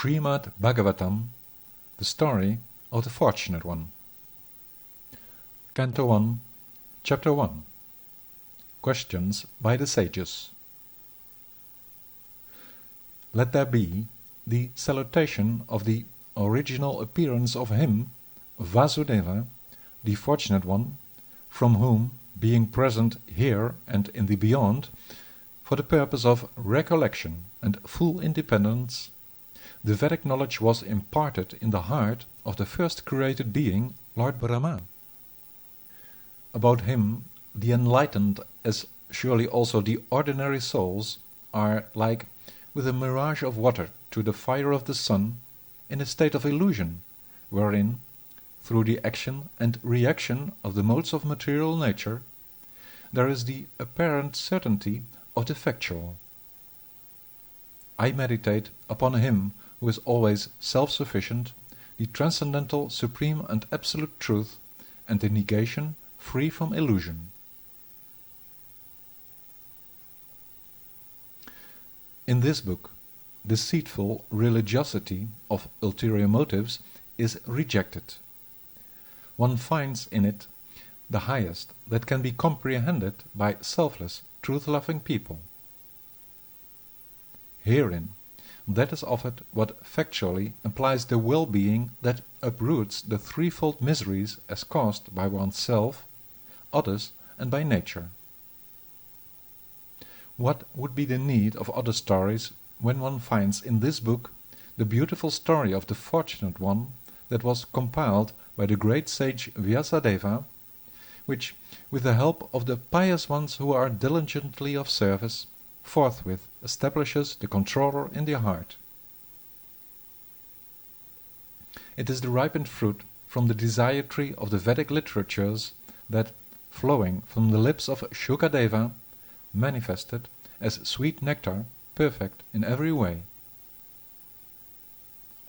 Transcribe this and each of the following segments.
Shrimad Bhagavatam, the story of the Fortunate One. Canto 1, Chapter 1. Questions by the Sages. Let there be the salutation of the original appearance of him, Vasudeva, the Fortunate One, from whom, being present here and in the beyond, for the purpose of recollection and full independence, the Vedic knowledge was imparted in the heart of the first created being, Lord Brahma. About him, the enlightened, as surely also the ordinary souls, are like with a mirage of water to the fire of the sun, in a state of illusion, wherein, through the action and reaction of the modes of material nature, there is the apparent certainty of the factual. I meditate upon him who is always self-sufficient, the transcendental, supreme and absolute truth, and the negation free from illusion. In this book, deceitful religiosity of ulterior motives is rejected. One finds in it the highest that can be comprehended by selfless, truth-loving people. Herein, that is offered what factually implies the well-being that uproots the threefold miseries as caused by oneself, others, and by nature. What would be the need of other stories when one finds in this book the beautiful story of the Fortunate One that was compiled by the great sage Vyasadeva, which, with the help of the pious ones who are diligently of service, forthwith establishes the controller in the heart. It is the ripened fruit from the desire tree of the Vedic literatures that, flowing from the lips of Shukadeva, manifested as sweet nectar, perfect in every way.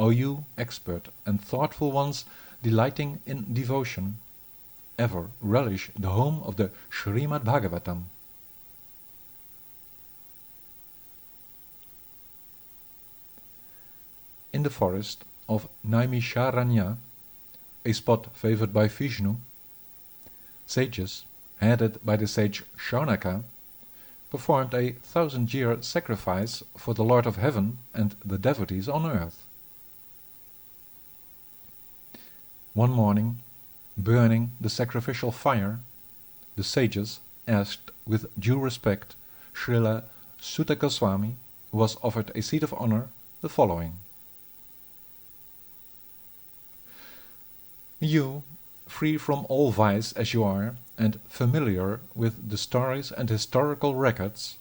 O you expert and thoughtful ones delighting in devotion, ever relish the home of the Sreemad Bhagavatam. In the forest of Naimisharanya, a spot favored by Vishnu, sages, headed by the sage Shaunaka, performed a 1000-year sacrifice for the Lord of Heaven and the devotees on earth. One morning, burning the sacrificial fire, the sages asked with due respect Srila Sutta Goswami, who was offered a seat of honor, the following. You, free from all vice as you are, and familiar with the stories and historical records,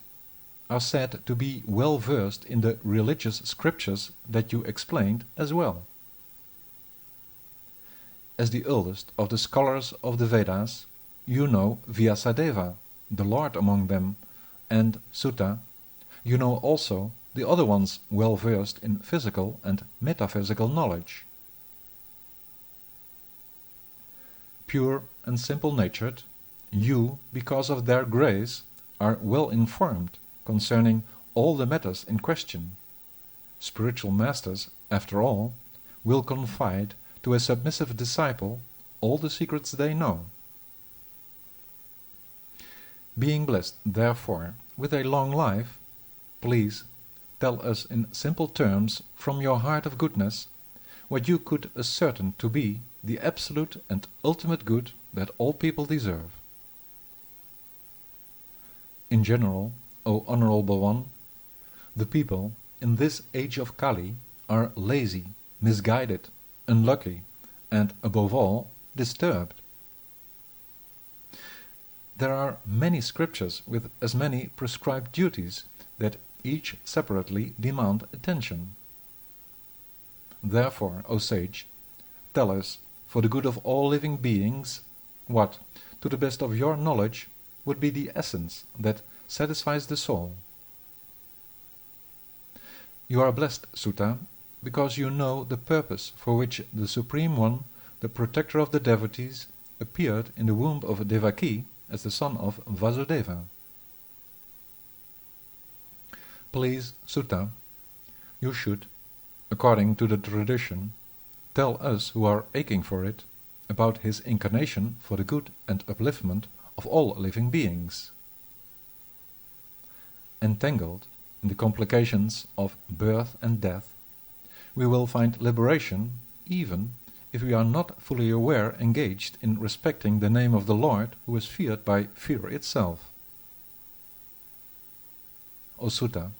are said to be well versed in the religious scriptures that you explained as well. As the eldest of the scholars of the Vedas, you know Vyasadeva, the Lord among them, and Sutta. You know also the other ones well versed in physical and metaphysical knowledge. Pure and simple-natured, you, because of their grace, are well informed concerning all the matters in question. Spiritual masters, after all, will confide to a submissive disciple all the secrets they know. Being blessed, therefore, with a long life, please tell us in simple terms from your heart of goodness what you could ascertain to be the absolute and ultimate good that all people deserve. In general, O Honorable One, the people in this age of Kali are lazy, misguided, unlucky, and above all, disturbed. There are many scriptures with as many prescribed duties that each separately demand attention. Therefore, O sage, tell us, for the good of all living beings, what, to the best of your knowledge, would be the essence that satisfies the soul. You are blessed, Sutta, because you know the purpose for which the Supreme One, the protector of the devotees, appeared in the womb of Devaki as the son of Vasudeva. Please, Sutta, you should, according to the tradition, tell us who are aching for it about his incarnation for the good and upliftment of all living beings. Entangled in the complications of birth and death, we will find liberation even if we are not fully aware engaged in respecting the name of the Lord who is feared by fear itself. O Sutta,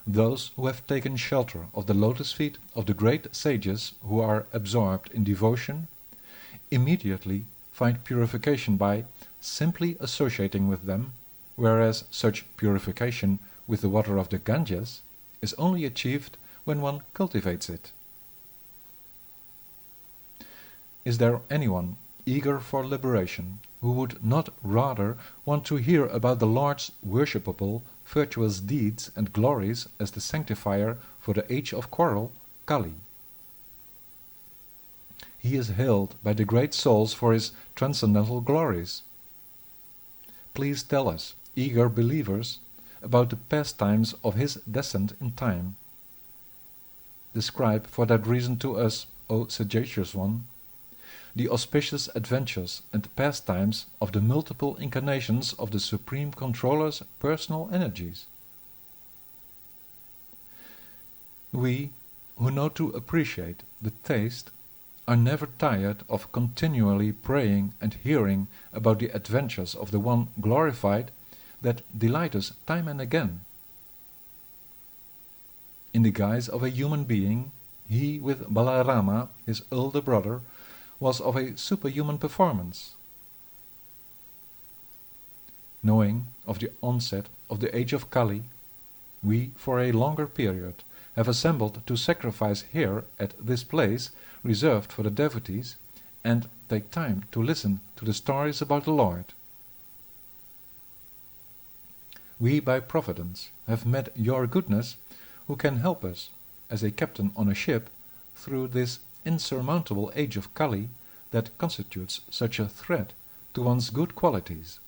those who have taken shelter of the lotus feet of the great sages who are absorbed in devotion immediately find purification by simply associating with them, whereas such purification with the water of the Ganges is only achieved when one cultivates it. Is there anyone eager for liberation who would not rather want to hear about the Lord's worshipable, virtuous deeds and glories as the sanctifier for the age of quarrel, Kali? He is hailed by the great souls for his transcendental glories. Please tell us, eager believers, about the pastimes of his descent in time. Describe for that reason to us, O sagacious one, the auspicious adventures and pastimes of the multiple incarnations of the Supreme Controller's personal energies. We, who know to appreciate the taste, are never tired of continually praying and hearing about the adventures of the One glorified that delight us time and again. In the guise of a human being, he with Balarama, his elder brother, was of a superhuman performance. Knowing of the onset of the age of Kali, we for a longer period have assembled to sacrifice here at this place reserved for the devotees and take time to listen to the stories about the Lord. We by providence have met your goodness who can help us, as a captain on a ship, through this insurmountable age of Kali that constitutes such a threat to one's good qualities.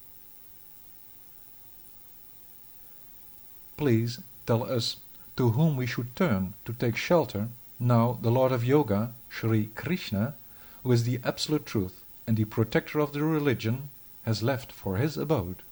Please tell us to whom we should turn to take shelter now the Lord of Yoga, Sri Krishna, who is the absolute truth and the protector of the religion, has left for his abode.